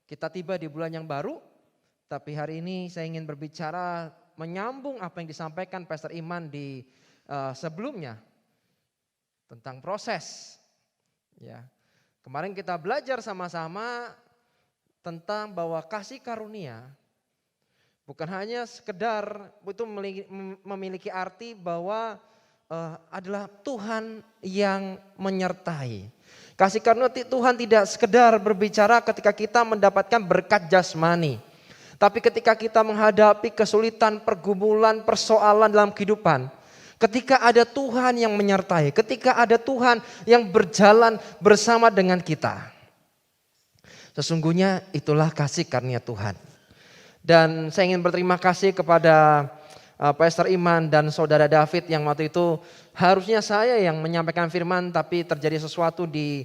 Kita tiba di bulan yang baru, tapi hari ini saya ingin berbicara menyambung apa yang disampaikan Pastor Iman di sebelumnya tentang proses. Ya, kemarin kita belajar sama-sama tentang bahwa kasih karunia bukan hanya sekedar itu memiliki arti bahwa adalah Tuhan yang menyertai. Kasih karunia Tuhan tidak sekedar berbicara ketika kita mendapatkan berkat jasmani. Tapi ketika kita menghadapi kesulitan, pergumulan, persoalan dalam kehidupan. Ketika ada Tuhan yang menyertai. Ketika ada Tuhan yang berjalan bersama dengan kita. Sesungguhnya itulah kasih karunia Tuhan. Dan saya ingin berterima kasih kepada Pastor Iman dan Saudara David yang waktu itu harusnya saya yang menyampaikan firman, tapi terjadi sesuatu di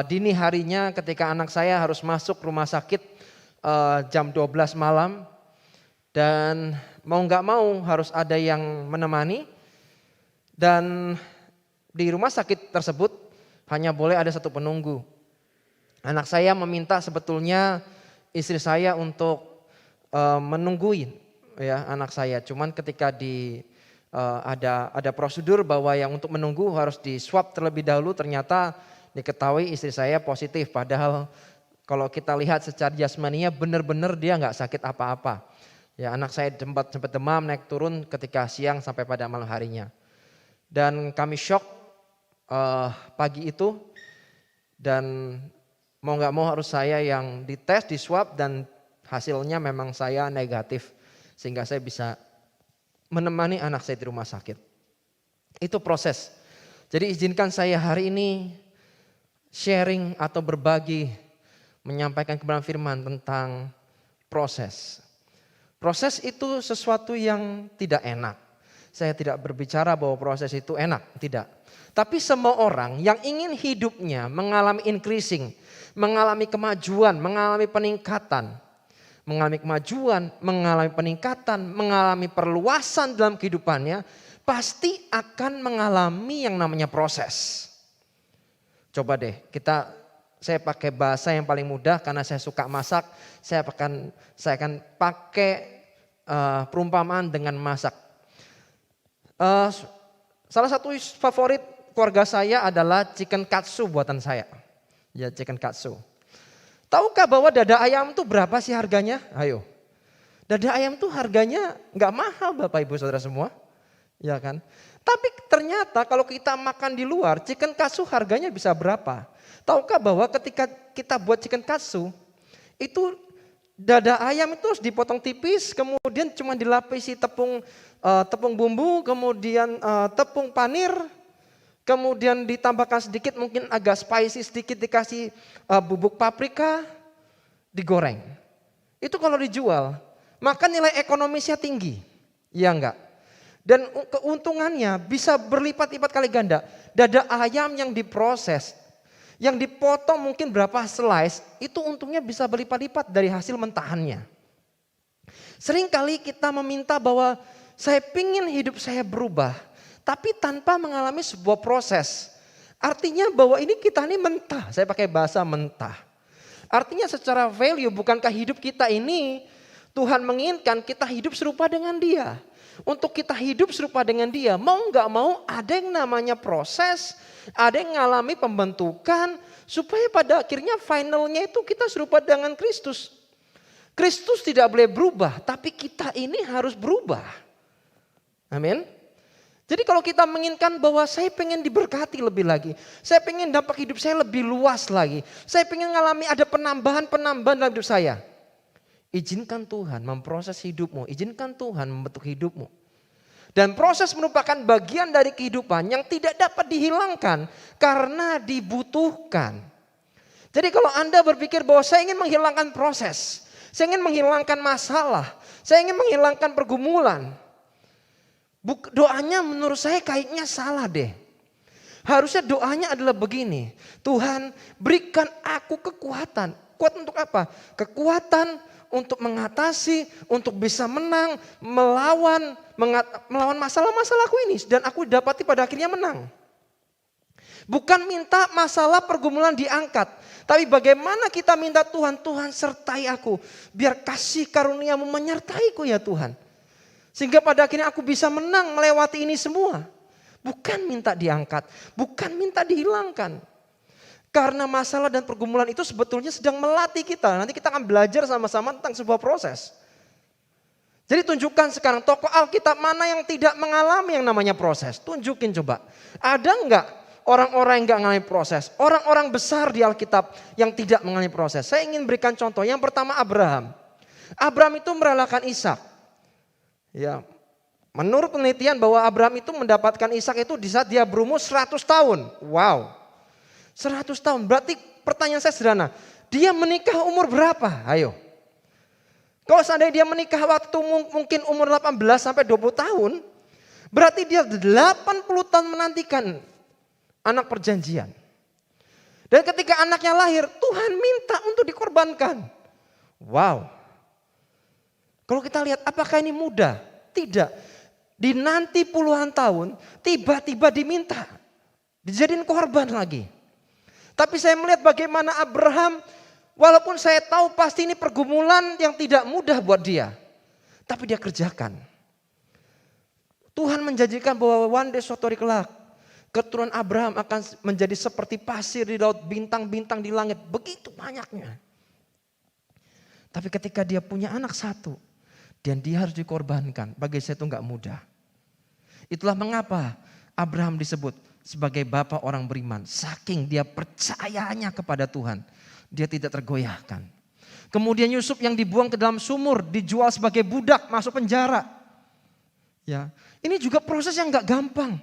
dini harinya ketika anak saya harus masuk rumah sakit jam 12 malam. Dan mau gak mau harus ada yang menemani. Dan di rumah sakit tersebut hanya boleh ada satu penunggu. Anak saya meminta sebetulnya istri saya untuk menungguin ya anak saya, cuman ketika ada prosedur bahwa yang untuk menunggu harus di swab terlebih dahulu, ternyata diketahui istri saya positif, padahal kalau kita lihat secara jasmaninya benar-benar dia nggak sakit apa-apa. Ya, anak saya sempat demam naik turun ketika siang sampai pada malam harinya, dan kami shock pagi itu, dan mau nggak mau harus saya yang dites, di swab, dan hasilnya memang saya negatif. Sehingga saya bisa menemani anak saya di rumah sakit. Itu proses. Jadi izinkan saya hari ini sharing atau berbagi, menyampaikan kebenaran firman tentang proses. Proses itu sesuatu yang tidak enak. Saya tidak berbicara bahwa proses itu enak, tidak. Tapi semua orang yang ingin hidupnya mengalami increasing, mengalami kemajuan, mengalami peningkatan, mengalami perluasan dalam kehidupannya, pasti akan mengalami yang namanya proses. Coba deh saya pakai bahasa yang paling mudah karena saya suka masak. Saya akan pakai perumpamaan dengan masak. Salah satu favorit keluarga saya adalah chicken katsu buatan saya. Ya, chicken katsu. Tahukah bahwa dada ayam tuh berapa sih harganya? Ayo. Dada ayam tuh harganya nggak mahal Bapak Ibu Saudara semua. Ya kan? Tapi ternyata kalau kita makan di luar, chicken katsu harganya bisa berapa? Tahukah bahwa ketika kita buat chicken katsu, itu dada ayam itu harus dipotong tipis, kemudian cuma dilapisi tepung bumbu, kemudian tepung panir, kemudian ditambahkan sedikit mungkin agak spicy sedikit, dikasih bubuk paprika, digoreng. Itu kalau dijual, maka nilai ekonomisnya tinggi. Ya enggak? Dan keuntungannya bisa berlipat-lipat kali ganda. Dada ayam yang diproses, yang dipotong mungkin berapa slice, itu untungnya bisa berlipat-lipat dari hasil mentahannya. Seringkali kita meminta bahwa saya pingin hidup saya berubah, tapi tanpa mengalami sebuah proses. Artinya bahwa ini kita ini mentah, saya pakai bahasa mentah. Artinya secara value, bukankah hidup kita ini Tuhan menginginkan kita hidup serupa dengan Dia. Untuk kita hidup serupa dengan Dia, mau gak mau ada yang namanya proses, ada yang mengalami pembentukan, supaya pada akhirnya finalnya itu kita serupa dengan Kristus. Kristus tidak boleh berubah, tapi kita ini harus berubah. Amin. Jadi kalau kita menginginkan bahwa saya pengen diberkati lebih lagi, saya pengen dampak hidup saya lebih luas lagi, saya pengen mengalami ada penambahan dalam hidup saya. Izinkan Tuhan memproses hidupmu, izinkan Tuhan membentuk hidupmu. Dan proses merupakan bagian dari kehidupan yang tidak dapat dihilangkan karena dibutuhkan. Jadi kalau Anda berpikir bahwa saya ingin menghilangkan proses, saya ingin menghilangkan masalah, saya ingin menghilangkan pergumulan, doanya menurut saya kayaknya salah deh. Harusnya doanya adalah begini. Tuhan, berikan aku kekuatan. Kuat untuk apa? Kekuatan untuk mengatasi, untuk bisa menang, melawan masalah-masalahku ini. Dan aku dapati pada akhirnya menang. Bukan minta masalah pergumulan diangkat. Tapi bagaimana kita minta Tuhan, Tuhan sertai aku. Biar kasih karuniamu menyertaiku ya Tuhan. Sehingga pada akhirnya aku bisa menang melewati ini semua. Bukan minta diangkat, bukan minta dihilangkan. Karena masalah dan pergumulan itu sebetulnya sedang melatih kita. Nanti kita akan belajar sama-sama tentang sebuah proses. Jadi tunjukkan sekarang tokoh Alkitab mana yang tidak mengalami yang namanya proses. Tunjukin coba. Ada enggak orang-orang yang enggak mengalami proses? Orang-orang besar di Alkitab yang tidak mengalami proses. Saya ingin berikan contoh. Yang pertama Abraham. Abraham itu merelakan Ishak. Ya, menurut penelitian bahwa Abraham itu mendapatkan Ishak itu di saat dia berumur 100 tahun. Wow. 100 tahun. Berarti pertanyaan saya sederhana. Dia menikah umur berapa? Ayo. Kalau seandainya dia menikah waktu mungkin umur 18 sampai 20 tahun. Berarti dia 80 tahun menantikan anak perjanjian. Dan ketika anaknya lahir, Tuhan minta untuk dikorbankan. Wow. Kalau kita lihat apakah ini mudah? Tidak. Dinanti puluhan tahun, tiba-tiba diminta. Dijadiin korban lagi. Tapi saya melihat bagaimana Abraham, walaupun saya tahu pasti ini pergumulan yang tidak mudah buat dia. Tapi dia kerjakan. Tuhan menjanjikan bahwa one day suatu hari kelak, keturunan Abraham akan menjadi seperti pasir di laut, bintang-bintang di langit. Begitu banyaknya. Tapi ketika dia punya anak satu, dan dia harus dikorbankan, bagi saya itu enggak mudah. Itulah mengapa Abraham disebut sebagai bapa orang beriman. Saking dia percayanya kepada Tuhan. Dia tidak tergoyahkan. Kemudian Yusuf yang dibuang ke dalam sumur, dijual sebagai budak, masuk penjara. Ya, ini juga proses yang enggak gampang.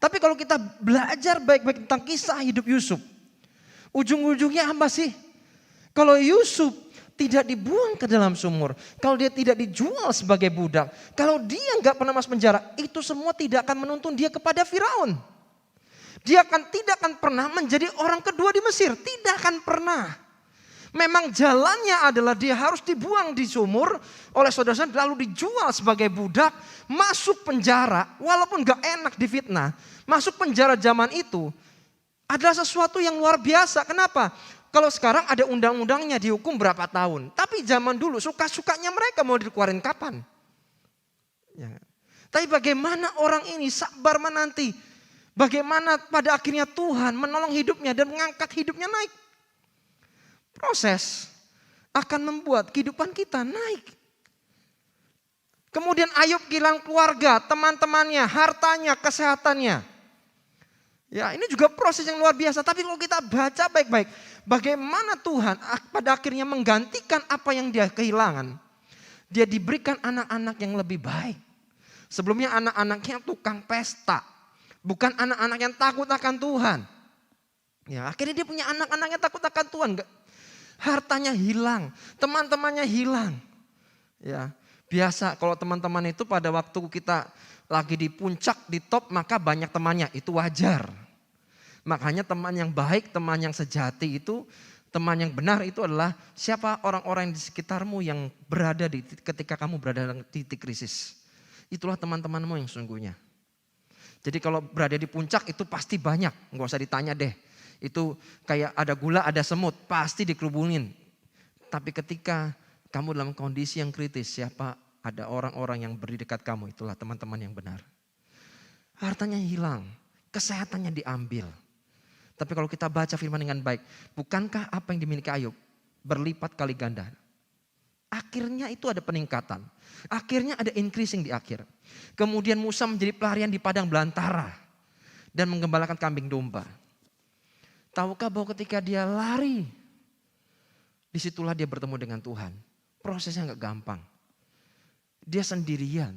Tapi kalau kita belajar baik-baik tentang kisah hidup Yusuf, ujung-ujungnya apa sih? Kalau Yusuf tidak dibuang ke dalam sumur, kalau dia tidak dijual sebagai budak, kalau dia nggak pernah masuk penjara, itu semua tidak akan menuntun dia kepada Firaun. Dia tidak akan pernah menjadi orang kedua di Mesir, tidak akan pernah. Memang jalannya adalah dia harus dibuang di sumur oleh saudara-saudara, lalu dijual sebagai budak, masuk penjara, walaupun nggak enak difitnah, masuk penjara zaman itu adalah sesuatu yang luar biasa. Kenapa? Kalau sekarang ada undang-undangnya dihukum berapa tahun. Tapi zaman dulu suka-sukanya mereka mau dikeluarin kapan. Ya. Tapi bagaimana orang ini sabar menanti. Bagaimana pada akhirnya Tuhan menolong hidupnya dan mengangkat hidupnya naik. Proses akan membuat kehidupan kita naik. Kemudian Ayub kehilangan keluarga, teman-temannya, hartanya, kesehatannya. Ya, ini juga proses yang luar biasa. Tapi kalau kita baca baik-baik, bagaimana Tuhan pada akhirnya menggantikan apa yang dia kehilangan. Dia diberikan anak-anak yang lebih baik. Sebelumnya anak-anaknya tukang pesta. Bukan anak-anak yang takut akan Tuhan. Ya, akhirnya dia punya anak-anak yang takut akan Tuhan. Hartanya hilang, teman-temannya hilang. Ya, biasa kalau teman-teman itu pada waktu kita lagi di puncak, di top, maka banyak temannya, itu wajar. Makanya teman yang baik, teman yang sejati itu, teman yang benar itu adalah siapa orang-orang di sekitarmu yang berada ketika kamu berada dalam titik krisis. Itulah teman-temanmu yang sesungguhnya. Jadi kalau berada di puncak itu pasti banyak, nggak usah ditanya deh. Itu kayak ada gula, ada semut, pasti dikerubungin. Tapi ketika kamu dalam kondisi yang kritis, siapa? Ada orang-orang yang berdiri dekat kamu, itulah teman-teman yang benar. Hartanya hilang, kesehatannya diambil. Tapi kalau kita baca firman dengan baik, bukankah apa yang dimiliki Ayub berlipat kali ganda? Akhirnya itu ada peningkatan. Akhirnya ada increasing di akhir. Kemudian Musa menjadi pelarian di padang belantara dan menggembalakan kambing domba. Tahukah bahwa ketika dia lari, disitulah dia bertemu dengan Tuhan. Prosesnya gak gampang. Dia sendirian,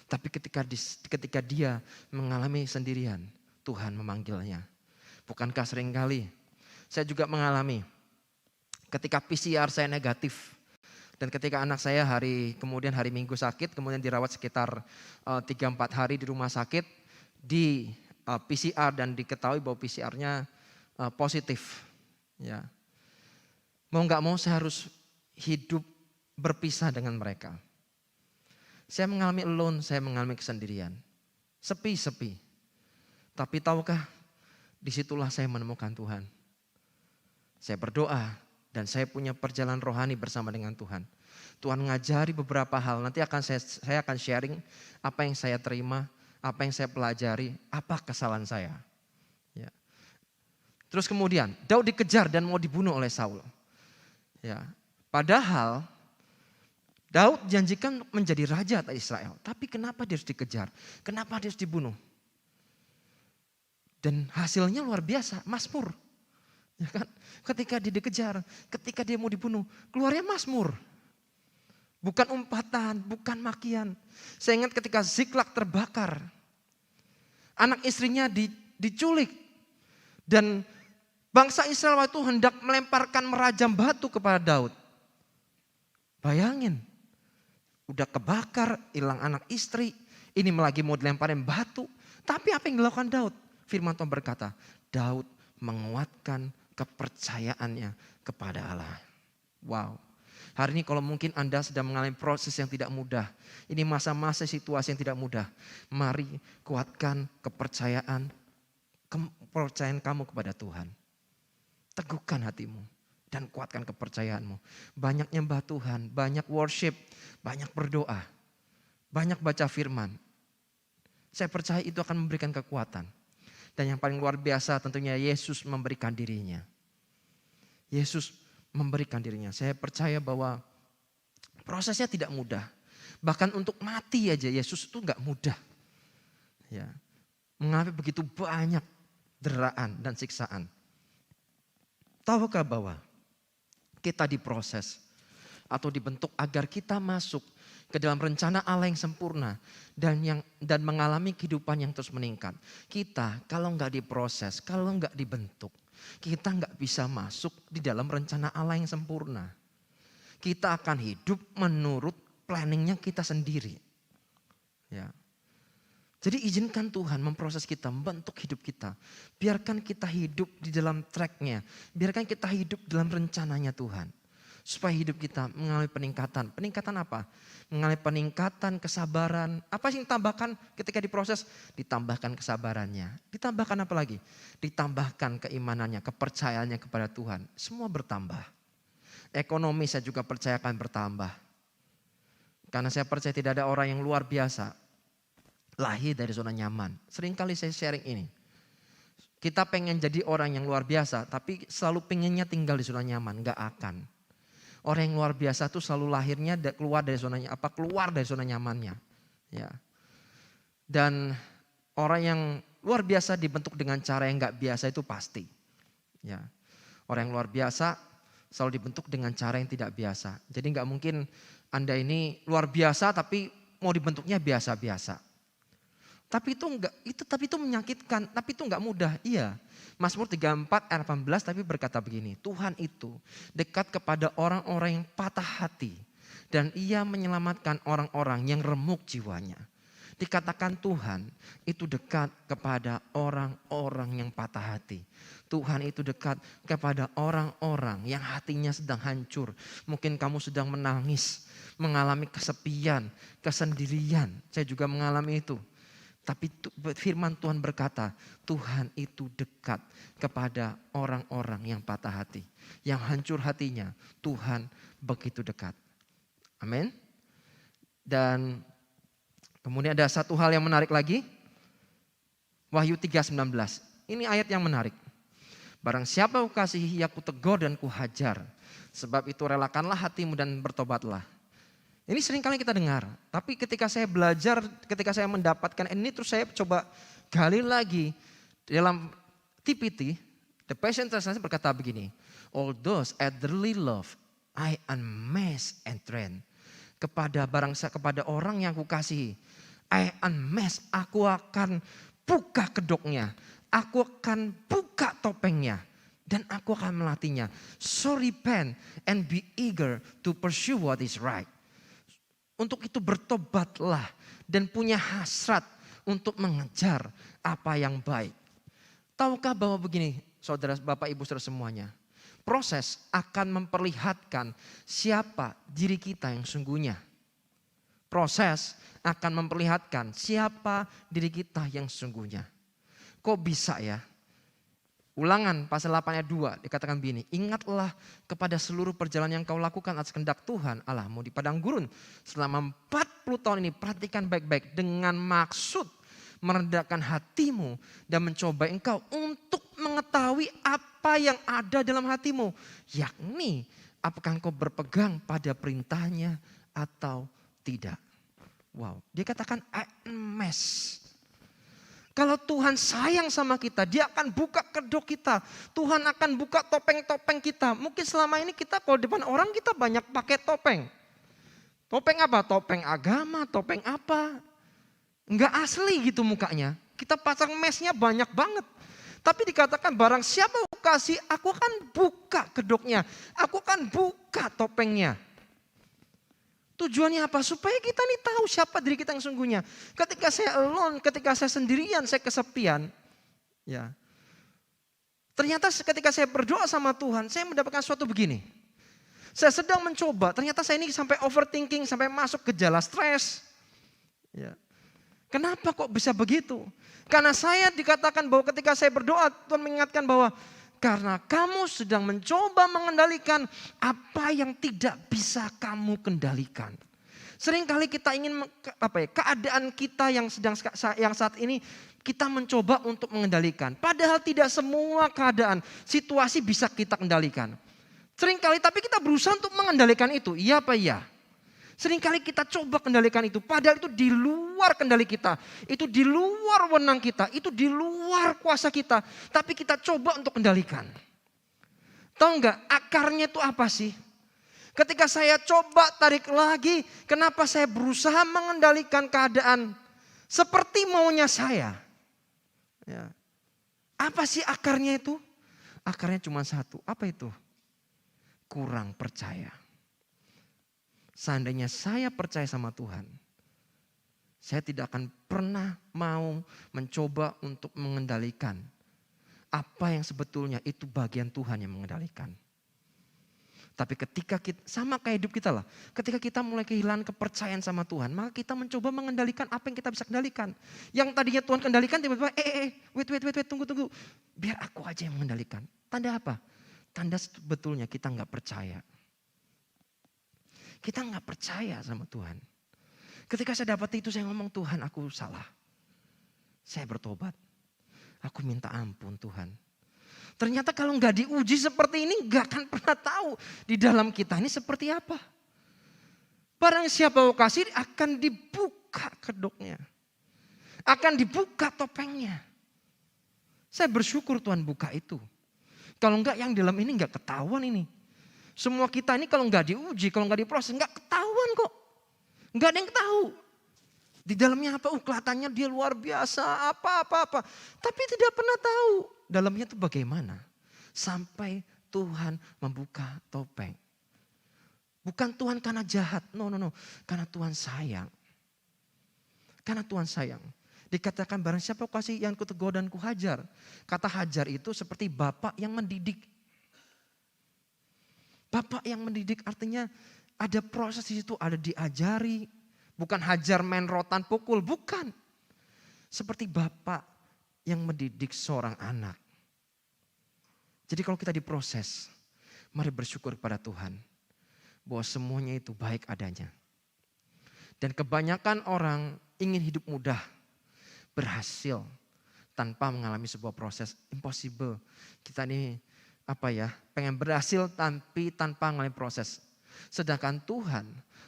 tapi ketika dia mengalami sendirian, Tuhan memanggilnya. Bukankah seringkali saya juga mengalami ketika PCR saya negatif. Dan ketika anak saya kemudian hari Minggu sakit, kemudian dirawat sekitar 3-4 hari di rumah sakit, di PCR dan diketahui bahwa PCR-nya positif. Ya. Mau gak mau saya harus hidup berpisah dengan mereka. Saya mengalami alone, saya mengalami kesendirian. Sepi-sepi. Tapi tahukah Disitulah saya menemukan Tuhan. Saya berdoa dan saya punya perjalanan rohani bersama dengan Tuhan. Tuhan ngajari beberapa hal, nanti saya akan sharing apa yang saya terima, apa yang saya pelajari, apa kesalahan saya. Ya. Terus kemudian Daud dikejar dan mau dibunuh oleh Saul. Ya. Padahal Daud janjikan menjadi raja atas Israel. Tapi kenapa dia harus dikejar? Kenapa dia harus dibunuh? Dan hasilnya luar biasa, Mazmur. Ya kan? Ketika dia dikejar, ketika dia mau dibunuh, keluarnya Mazmur. Bukan umpatan, bukan makian. Saya ingat ketika Ziklag terbakar. Anak istrinya diculik. Dan bangsa Israel itu hendak melemparkan merajam batu kepada Daud. Bayangin. Udah kebakar, hilang anak istri. Ini lagi mau dilemparin batu. Tapi apa yang dilakukan Daud? Firman Tuhan berkata, Daud menguatkan kepercayaannya kepada Allah. Wow. Hari ini kalau mungkin Anda sedang mengalami proses yang tidak mudah. Ini masa-masa situasi yang tidak mudah. Mari kuatkan kepercayaan kamu kepada Tuhan. Teguhkan hatimu dan kuatkan kepercayaanmu. Banyak nyembah Tuhan, banyak worship, banyak berdoa, banyak baca firman. Saya percaya itu akan memberikan kekuatan. Dan yang paling luar biasa tentunya Yesus memberikan dirinya. Yesus memberikan dirinya. Saya percaya bahwa prosesnya tidak mudah. Bahkan untuk mati aja Yesus itu gak mudah. Ya, mengalami begitu banyak deraan dan siksaan. Tahukah bahwa kita diproses atau dibentuk agar kita masuk ke dalam rencana Allah yang sempurna dan mengalami kehidupan yang terus meningkat. Kita kalau nggak diproses, kalau nggak dibentuk, kita nggak bisa masuk di dalam rencana Allah yang sempurna. Kita akan hidup menurut planningnya kita sendiri. Ya. Jadi izinkan Tuhan memproses kita, membentuk hidup kita. Biarkan kita hidup di dalam tracknya. Biarkan kita hidup dalam rencananya Tuhan. Supaya hidup kita mengalami peningkatan. Peningkatan apa? Mengalami peningkatan kesabaran. Apa sih yang ditambahkan ketika diproses? Ditambahkan kesabarannya. Ditambahkan apa lagi? Ditambahkan keimanannya, kepercayaannya kepada Tuhan. Semua bertambah. Ekonomi saya juga percaya akan bertambah. Karena saya percaya tidak ada orang yang luar biasa lahir dari zona nyaman. Seringkali saya sharing ini. Kita pengen jadi orang yang luar biasa, tapi selalu pengennya tinggal di zona nyaman. Gak akan. Orang yang luar biasa tuh selalu lahirnya keluar dari zona nyamannya. Ya. Dan orang yang luar biasa dibentuk dengan cara yang gak biasa itu pasti. Ya. Orang yang luar biasa selalu dibentuk dengan cara yang tidak biasa. Jadi gak mungkin Anda ini luar biasa tapi mau dibentuknya biasa-biasa. Tapi itu menyakitkan, tapi itu enggak mudah. Iya. Mazmur 34 ayat 18 tapi berkata begini, Tuhan itu dekat kepada orang-orang yang patah hati dan ia menyelamatkan orang-orang yang remuk jiwanya. Dikatakan Tuhan itu dekat kepada orang-orang yang patah hati. Tuhan itu dekat kepada orang-orang yang hatinya sedang hancur. Mungkin kamu sedang menangis, mengalami kesepian, kesendirian. Saya juga mengalami itu. Tapi firman Tuhan berkata, Tuhan itu dekat kepada orang-orang yang patah hati. Yang hancur hatinya, Tuhan begitu dekat. Amin. Dan kemudian ada satu hal yang menarik lagi. Wahyu 3:19. Ini ayat yang menarik. Barang siapa ku kasihi, aku tegur dan ku hajar. Sebab itu relakanlah hatimu dan bertobatlah. Ini sering kali kita dengar, tapi ketika saya belajar, ketika saya mendapatkan ini terus saya coba gali lagi. Dalam TPT, The Passion Translation berkata begini, all those I dearly love, I unmask and train. Kepada orang yang aku kasihi, I unmask, aku akan buka kedoknya, aku akan buka topengnya. Dan aku akan melatihnya. So repent and be eager to pursue what is right. Untuk itu bertobatlah dan punya hasrat untuk mengejar apa yang baik. Tahukah bahwa begini saudara, bapak, ibu, saudara semuanya. Proses akan memperlihatkan siapa diri kita yang sungguhnya. Proses akan memperlihatkan siapa diri kita yang sungguhnya. Kok bisa ya? Ulangan pasal 8 ayat 2 dikatakan begini, ingatlah kepada seluruh perjalanan yang kau lakukan atas kehendak Tuhan Allahmu di padang gurun selama 40 tahun ini. Perhatikan baik-baik dengan maksud merendahkan hatimu dan mencoba engkau untuk mengetahui apa yang ada dalam hatimu. Yakni apakah engkau berpegang pada perintahnya atau tidak. Wow, dia katakan I mess. Kalau Tuhan sayang sama kita, dia akan buka kedok kita. Tuhan akan buka topeng-topeng kita. Mungkin selama ini kita kalau depan orang kita banyak pakai topeng. Topeng apa? Topeng agama, topeng apa. Enggak asli gitu mukanya. Kita pasang mesnya banyak banget. Tapi dikatakan barang siapa aku kasih, aku akan buka kedoknya. Aku akan buka topengnya. Tujuannya apa? Supaya kita nih tahu siapa diri kita yang sungguhnya. Ketika saya alone, ketika saya sendirian, saya kesepian. Ya. Ternyata ketika saya berdoa sama Tuhan, saya mendapatkan sesuatu begini. Saya sedang mencoba, ternyata saya ini sampai overthinking, sampai masuk gejala stres. Ya. Kenapa kok bisa begitu? Karena saya dikatakan bahwa ketika saya berdoa, Tuhan mengingatkan bahwa karena kamu sedang mencoba mengendalikan apa yang tidak bisa kamu kendalikan. Seringkali kita ingin keadaan kita yang saat ini kita mencoba untuk mengendalikan. Padahal tidak semua keadaan, situasi bisa kita kendalikan. Seringkali tapi kita berusaha untuk mengendalikan itu. Iya apa iya? Seringkali kita coba kendalikan itu, padahal itu di luar kendali kita. Itu di luar wewenang kita, itu di luar kuasa kita. Tapi kita coba untuk kendalikan. Tahu nggak akarnya itu apa sih? Ketika saya coba tarik lagi, kenapa saya berusaha mengendalikan keadaan seperti maunya saya? Ya. Apa sih akarnya itu? Akarnya cuma satu, apa itu? Kurang percaya. Seandainya saya percaya sama Tuhan, saya tidak akan pernah mau mencoba untuk mengendalikan apa yang sebetulnya itu bagian Tuhan yang mengendalikan. Tapi ketika kita, sama kayak hidup kita lah, ketika kita mulai kehilangan kepercayaan sama Tuhan, maka kita mencoba mengendalikan apa yang kita bisa kendalikan. Yang tadinya Tuhan kendalikan tiba-tiba, wait, tunggu. Biar aku aja yang mengendalikan. Tanda apa? Tanda sebetulnya kita nggak percaya. Kita nggak percaya sama Tuhan. Ketika saya dapat itu saya ngomong, Tuhan aku salah. Saya bertobat. Aku minta ampun Tuhan. Ternyata kalau nggak diuji seperti ini nggak akan pernah tahu di dalam kita ini seperti apa. Barang siapa kasih akan dibuka kedoknya. Akan dibuka topengnya. Saya bersyukur Tuhan buka itu. Kalau enggak yang dalam ini nggak ketahuan ini. Semua kita ini kalau nggak diuji, kalau nggak diproses, nggak ketahuan kok. Nggak ada yang tahu. Di dalamnya apa? Kelihatannya dia luar biasa, apa. Tapi tidak pernah tahu dalamnya itu bagaimana. Sampai Tuhan membuka topeng. Bukan Tuhan karena jahat, no. Karena Tuhan sayang. Karena Tuhan sayang. Dikatakan barang siapa kasih yang kutegur dan kuhajar. Kata hajar itu seperti bapak yang mendidik. Bapak yang mendidik artinya ada proses di situ, ada diajari. Bukan hajar main rotan pukul, bukan. Seperti bapak yang mendidik seorang anak. Jadi kalau kita diproses, mari bersyukur kepada Tuhan. Bahwa semuanya itu baik adanya. Dan kebanyakan orang ingin hidup mudah, berhasil tanpa mengalami sebuah proses. Impossible. Kita ini pengen berhasil tapi tanpa mengalami proses. Sedangkan Tuhan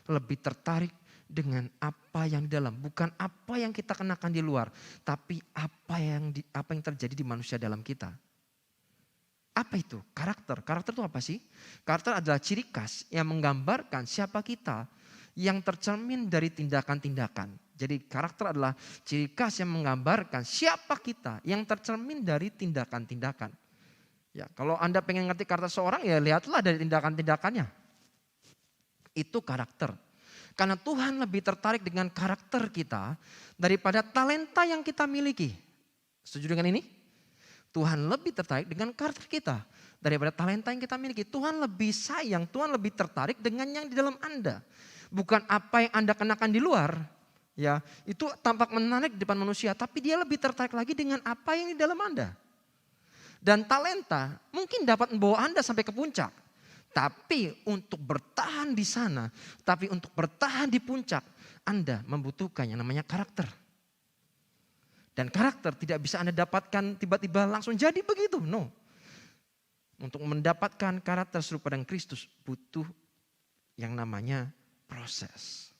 lebih tertarik dengan apa yang di dalam, bukan apa yang kita kenakan di luar, tapi apa yang terjadi di manusia dalam kita. Apa itu? Karakter. Karakter itu apa sih? Karakter adalah ciri khas yang menggambarkan siapa kita yang tercermin dari tindakan-tindakan. Jadi karakter adalah ciri khas yang menggambarkan siapa kita yang tercermin dari tindakan-tindakan. Ya, kalau Anda pengen ngerti karakter seorang ya lihatlah dari tindakan-tindakannya. Itu karakter. Karena Tuhan lebih tertarik dengan karakter kita daripada talenta yang kita miliki. Setuju dengan ini? Tuhan lebih tertarik dengan karakter kita daripada talenta yang kita miliki. Tuhan lebih sayang, Tuhan lebih tertarik dengan yang di dalam Anda. Bukan apa yang Anda kenakan di luar. Ya, itu tampak menarik di depan manusia, tapi dia lebih tertarik lagi dengan apa yang di dalam Anda. dan talenta mungkin dapat membawa Anda sampai ke puncak. Tapi untuk bertahan di sana, tapi untuk bertahan di puncak, Anda membutuhkan yang namanya karakter. Dan karakter tidak bisa Anda dapatkan tiba-tiba langsung jadi begitu. No. Untuk mendapatkan karakter serupa dengan Kristus butuh yang namanya proses.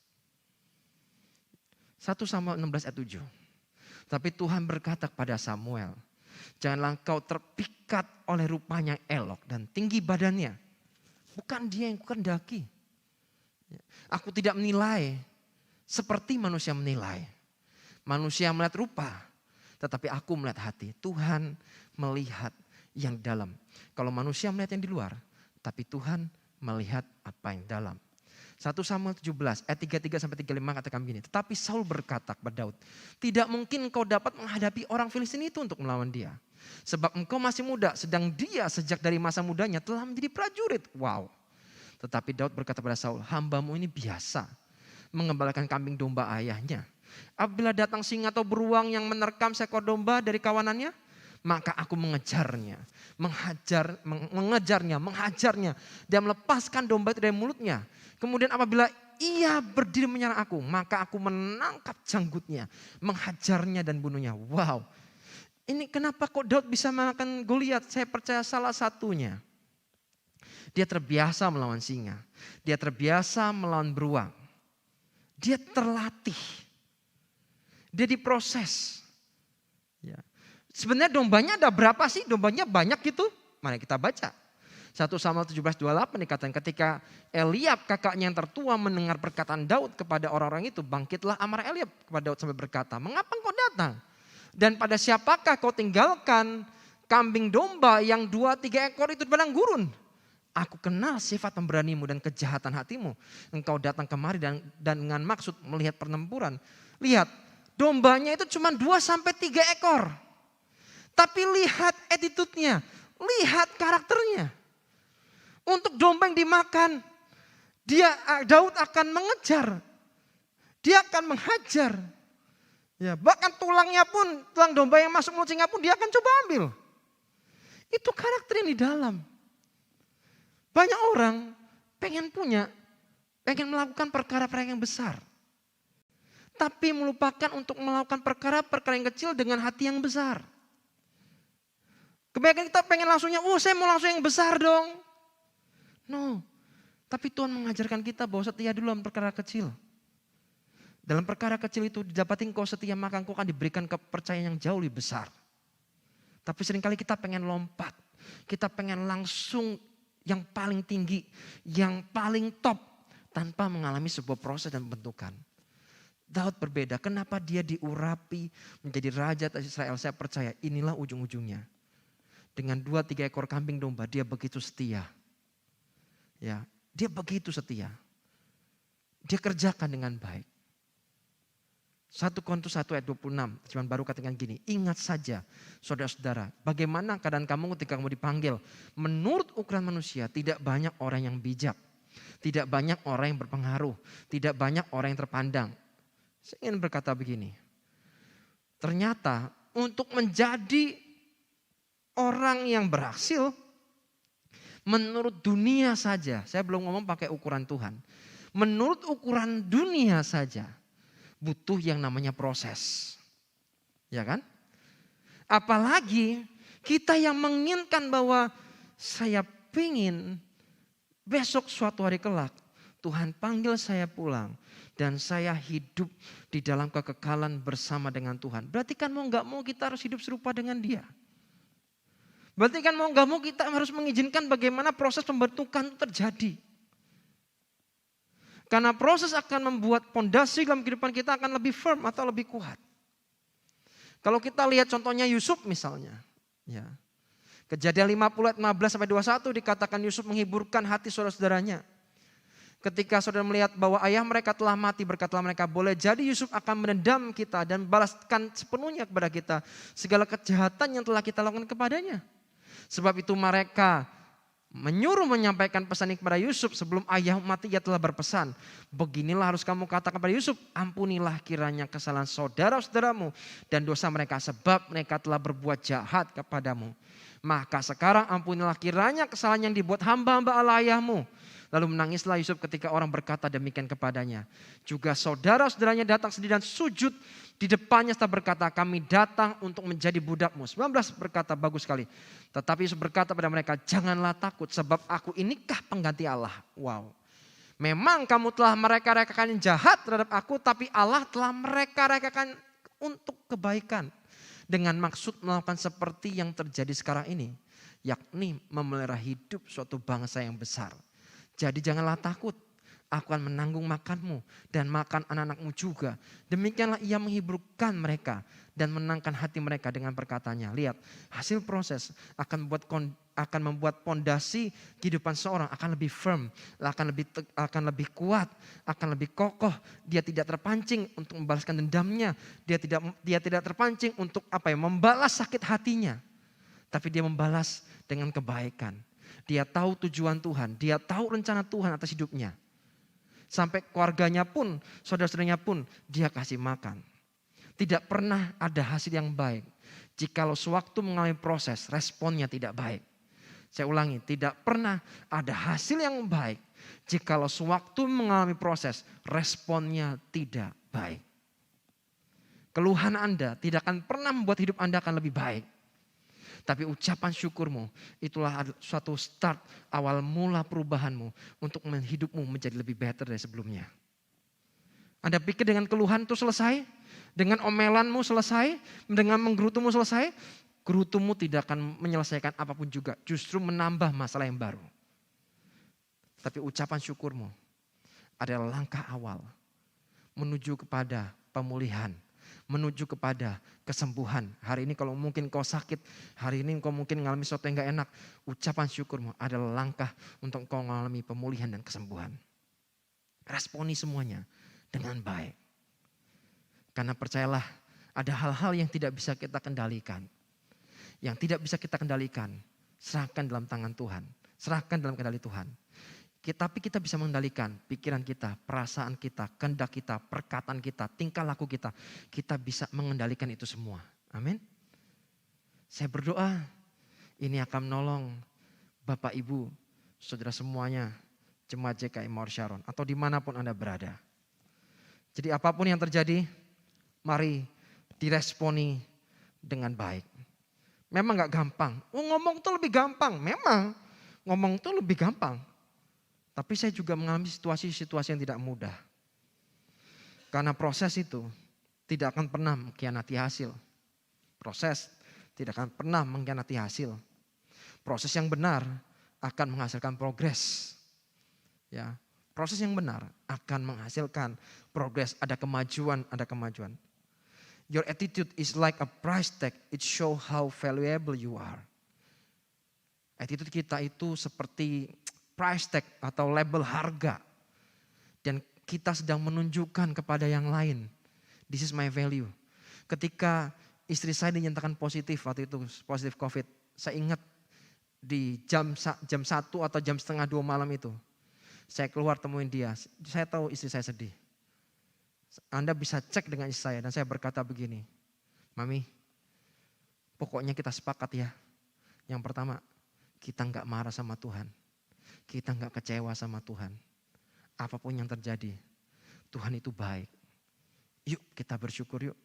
1 Samuel 16 ayat 7. Tapi Tuhan berkata kepada Samuel, janganlah engkau terpikat oleh rupanya yang elok dan tinggi badannya. Bukan dia yang kukendaki. Aku tidak menilai seperti manusia menilai. Manusia melihat rupa, tetapi aku melihat hati. Tuhan melihat yang dalam. Kalau manusia melihat yang di luar, tapi Tuhan melihat apa yang dalam. 1 Samuel 17 ayat 33 sampai 35 katakan begini. Tetapi Saul berkata kepada Daud, tidak mungkin kau dapat menghadapi orang Filistin itu untuk melawan dia. Sebab engkau masih muda, sedang dia sejak dari masa mudanya telah menjadi prajurit. Wow. Tetapi Daud berkata kepada Saul, hambamu ini biasa mengembalakan kambing domba ayahnya. Apabila datang singa atau beruang yang menerkam seekor domba dari kawanannya, maka aku mengejarnya, menghajarnya, dan melepaskan domba itu dari mulutnya. Kemudian apabila ia berdiri menyerang aku, maka aku menangkap janggutnya, menghajarnya dan bunuhnya. Wow, ini kenapa kok Daud bisa mengalahkan Goliat? Saya percaya salah satunya. Dia terbiasa melawan singa, dia terbiasa melawan beruang. Dia terlatih, dia diproses. Ya. Sebenarnya dombanya ada berapa sih? Dombanya banyak gitu. Mari kita baca. 1 Samuel 17:28 dikatakan ketika Eliab kakaknya yang tertua mendengar perkataan Daud kepada orang-orang itu, bangkitlah amarah Eliab kepada Daud sampai berkata, mengapa kau datang? Dan pada siapakah kau tinggalkan kambing domba yang 2-3 ekor itu di padang gurun? Aku kenal sifat pemberanimu dan kejahatan hatimu. Engkau datang kemari dan dengan maksud melihat pertempuran. Lihat, dombanya itu cuma 2-3 ekor. Tapi lihat attitude-nya, lihat karakternya. Untuk domba yang dimakan, Daud akan mengejar. Dia akan menghajar. Ya, bahkan tulangnya pun, tulang domba yang masuk mulut singa pun dia akan coba ambil. Itu karakter yang di dalam. Banyak orang pengen melakukan perkara-perkara yang besar. Tapi melupakan untuk melakukan perkara-perkara yang kecil dengan hati yang besar. Kebanyakan kita pengen langsungnya, saya mau langsung yang besar dong. No, tapi Tuhan mengajarkan kita bahwa setia dulu dalam perkara kecil. Dalam perkara kecil itu didapati engkau setia, maka engkau akan diberikan kepercayaan yang jauh lebih besar. Tapi seringkali kita pengen lompat. Kita pengen langsung yang paling tinggi, yang paling top. Tanpa mengalami sebuah proses dan pembentukan. Daud berbeda, kenapa dia diurapi menjadi raja atas Israel? Saya percaya inilah ujung-ujungnya. Dengan 2-3 ekor kambing domba dia begitu setia. Ya, dia begitu setia. Dia kerjakan dengan baik. 1 Korintus 1 ayat 26, terjemahan baru katakan gini, ingat saja saudara-saudara, bagaimana keadaan kamu ketika kamu dipanggil. Menurut ukuran manusia tidak banyak orang yang bijak, tidak banyak orang yang berpengaruh, tidak banyak orang yang terpandang. Saya ingin berkata begini, ternyata untuk menjadi orang yang berhasil, menurut dunia saja, saya belum ngomong pakai ukuran Tuhan. Menurut ukuran dunia saja, butuh yang namanya proses. Ya kan? Apalagi kita yang menginginkan bahwa saya pengen besok suatu hari kelak, Tuhan panggil saya pulang. Dan saya hidup di dalam kekekalan bersama dengan Tuhan. Berarti kan mau gak mau kita harus hidup serupa dengan Dia. Berarti kan mau gak mau kita harus mengizinkan bagaimana proses pembentukan itu terjadi. Karena proses akan membuat pondasi dalam kehidupan kita akan lebih firm atau lebih kuat. Kalau kita lihat contohnya Yusuf misalnya. Ya. Kejadian 50 ayat 15-21 dikatakan Yusuf menghiburkan hati saudara-saudaranya. Ketika saudara melihat bahwa ayah mereka telah mati, berkatalah mereka, boleh jadi Yusuf akan menendam kita dan balaskan sepenuhnya kepada kita segala kejahatan yang telah kita lakukan kepadanya. Sebab itu mereka menyuruh menyampaikan pesan ini kepada Yusuf sebelum ayah mati, ia telah berpesan. Beginilah harus kamu katakan kepada Yusuf, ampunilah kiranya kesalahan saudara-saudaramu dan dosa mereka sebab mereka telah berbuat jahat kepadamu. Maka sekarang ampunilah kiranya kesalahan yang dibuat hamba-hamba Allah ayahmu. Lalu menangislah Yusuf ketika orang berkata demikian kepadanya. Juga saudara-saudaranya datang sedih dan sujud di depannya serta berkata, kami datang untuk menjadi budakmu. 19 berkata, bagus sekali. Tetapi Yusuf berkata pada mereka, janganlah takut sebab aku inikah pengganti Allah. Wow. Memang kamu telah mereka-rekakan yang jahat terhadap aku, tapi Allah telah mereka-rekakan untuk kebaikan. Dengan maksud melakukan seperti yang terjadi sekarang ini. Yakni memelihara hidup suatu bangsa yang besar. Jadi janganlah takut, aku akan menanggung makanmu dan makan anak-anakmu juga. Demikianlah ia menghiburkan mereka dan menangkan hati mereka dengan perkataannya. Lihat, hasil proses akan membuat pondasi kehidupan seorang akan lebih firm, akan lebih kuat, akan lebih kokoh. Dia tidak terpancing untuk membalaskan dendamnya. Dia tidak terpancing untuk membalas sakit hatinya. Tapi dia membalas dengan kebaikan. Dia tahu tujuan Tuhan, dia tahu rencana Tuhan atas hidupnya. Sampai keluarganya pun, saudara-saudaranya pun dia kasih makan. Tidak pernah ada hasil yang baik. Jikalau sewaktu mengalami proses, responnya tidak baik. Saya ulangi, tidak pernah ada hasil yang baik. Jikalau sewaktu mengalami proses, responnya tidak baik. Keluhan Anda tidak akan pernah membuat hidup Anda akan lebih baik. Tapi ucapan syukurmu itulah suatu start awal mula perubahanmu untuk hidupmu menjadi lebih better dari sebelumnya. Anda pikir dengan keluhan itu selesai? Dengan omelanmu selesai? Dengan menggerutumu selesai? Gerutumu tidak akan menyelesaikan apapun juga. Justru menambah masalah yang baru. Tapi ucapan syukurmu adalah langkah awal menuju kepada pemulihan. Menuju kepada kesembuhan. Hari ini kalau mungkin kau sakit, hari ini kau mungkin mengalami sesuatu yang gak enak. Ucapan syukurmu adalah langkah untuk kau mengalami pemulihan dan kesembuhan. Responi semuanya dengan baik. Karena percayalah ada hal-hal yang tidak bisa kita kendalikan. Yang tidak bisa kita kendalikan, serahkan dalam tangan Tuhan. Serahkan dalam kendali Tuhan. Tapi kita bisa mengendalikan pikiran kita, perasaan kita, kehendak kita, perkataan kita, tingkah laku kita. Kita bisa mengendalikan itu semua. Amin. Saya berdoa ini akan menolong Bapak Ibu, saudara semuanya, jemaat JKI Mawar Sharon atau dimanapun Anda berada. Jadi apapun yang terjadi, mari diresponi dengan baik. Memang gak gampang. Ngomong tuh lebih gampang. Memang ngomong tuh lebih gampang. Tapi saya juga mengalami situasi-situasi yang tidak mudah. Karena proses itu tidak akan pernah mengkhianati hasil. Proses tidak akan pernah mengkhianati hasil. Proses yang benar akan menghasilkan progres. Ya, proses yang benar akan menghasilkan progres, ada kemajuan, ada kemajuan. Your attitude is like a price tag, it show how valuable you are. Attitude kita itu seperti price tag atau label harga. Dan kita sedang menunjukkan kepada yang lain. This is my value. Ketika istri saya dinyatakan positif waktu itu, positif COVID. Saya ingat di jam 1 atau jam setengah 2 malam itu. Saya keluar temuin dia. Saya tahu istri saya sedih. Anda bisa cek dengan istri saya dan saya berkata begini. Mami, pokoknya kita sepakat ya. Yang pertama, kita gak marah sama Tuhan. Kita gak kecewa sama Tuhan. Apapun yang terjadi, Tuhan itu baik. Yuk kita bersyukur yuk.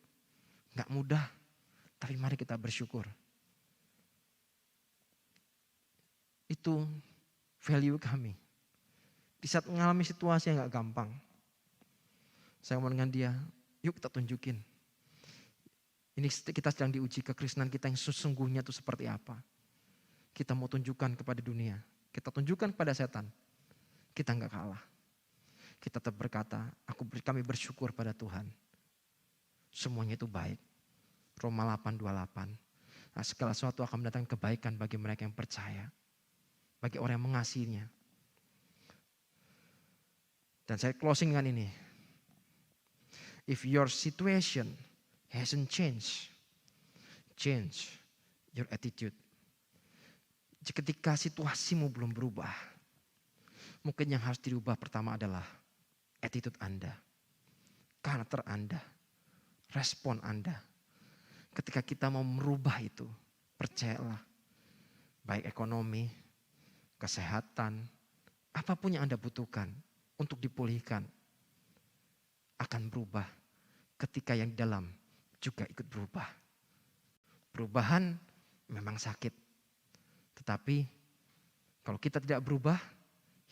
Gak mudah, tapi mari kita bersyukur. Itu value kami. Di saat mengalami situasi yang gak gampang. Saya ngomong dengan dia, yuk kita tunjukin. Ini kita sedang diuji kekristenan kita yang sesungguhnya itu seperti apa. Kita mau tunjukkan kepada dunia. Kita tunjukkan kepada setan, kita enggak kalah. Kita tetap berkata, kami bersyukur pada Tuhan. Semuanya itu baik. Roma 8:28. Nah, segala sesuatu akan mendatangkan kebaikan bagi mereka yang percaya. Bagi orang yang mengasihinya. Dan saya closing dengan ini. If your situation hasn't changed, change your attitude. Ketika situasimu belum berubah, mungkin yang harus dirubah pertama adalah attitude Anda, karakter Anda, respon Anda. Ketika kita mau merubah itu, percayalah, baik ekonomi, kesehatan, apapun yang Anda butuhkan untuk dipulihkan akan berubah ketika yang di dalam juga ikut berubah. Perubahan memang sakit, tetapi kalau kita tidak berubah,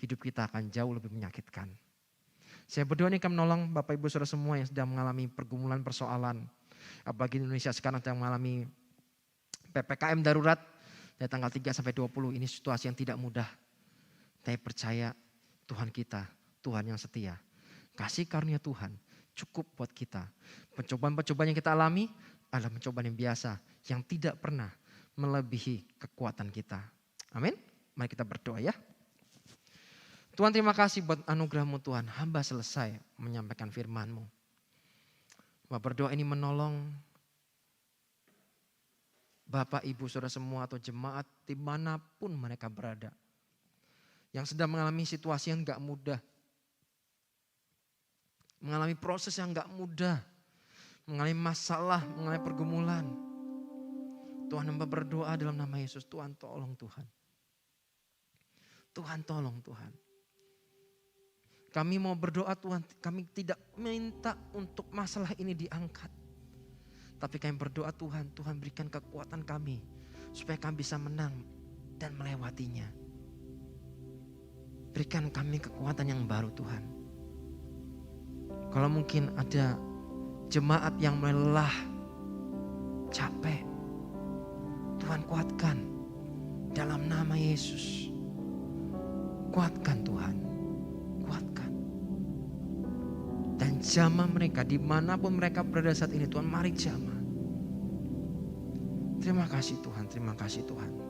hidup kita akan jauh lebih menyakitkan. Saya berdoa ini akan menolong Bapak Ibu Saudara semua yang sedang mengalami pergumulan persoalan. Apalagi Indonesia sekarang sedang mengalami PPKM darurat dari tanggal 3 sampai 20. Ini situasi yang tidak mudah. Tapi percaya Tuhan kita, Tuhan yang setia. Kasih karunia Tuhan cukup buat kita. Pencobaan-pencobaan yang kita alami adalah pencobaan yang biasa, yang tidak pernah melebihi kekuatan kita. Amin. Mari kita berdoa ya. Tuhan, terima kasih buat anugerah-Mu Tuhan. Hamba selesai menyampaikan firman-Mu. Bapak berdoa ini menolong Bapak, Ibu, Saudara semua atau jemaat dimanapun mereka berada. Yang sedang mengalami situasi yang gak mudah. Mengalami proses yang gak mudah. Mengalami masalah, mengalami pergumulan. Tuhan, hamba berdoa dalam nama Yesus. Tuhan tolong Tuhan. Tuhan tolong Tuhan. Kami mau berdoa Tuhan, kami tidak minta untuk masalah ini diangkat. Tapi kami berdoa Tuhan, Tuhan berikan kekuatan kami. Supaya kami bisa menang dan melewatinya. Berikan kami kekuatan yang baru Tuhan. Kalau mungkin ada jemaat yang lelah, capek. Tuhan kuatkan dalam nama Yesus. Kuatkan Tuhan, kuatkan. Dan jamah mereka dimanapun mereka berada saat ini Tuhan, mari jamah. Terima kasih Tuhan, terima kasih Tuhan.